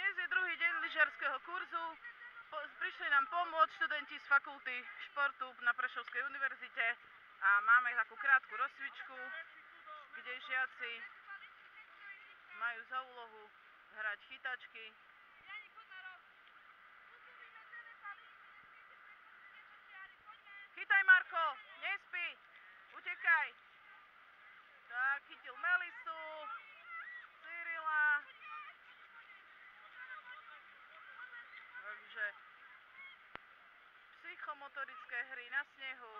Dnes je druhý deň lyžiarskeho kurzu. Prišli nám pomôcť študenti z fakulty športu na Prešovskej univerzite a máme takú krátku rozcvičku, kde žiaci majú za úlohu hrať chytačky. Chytaj, Marko, nespí, utekaj. Tak, chytil Melisu, Cyrila. Takže psychomotorické hry na snehu.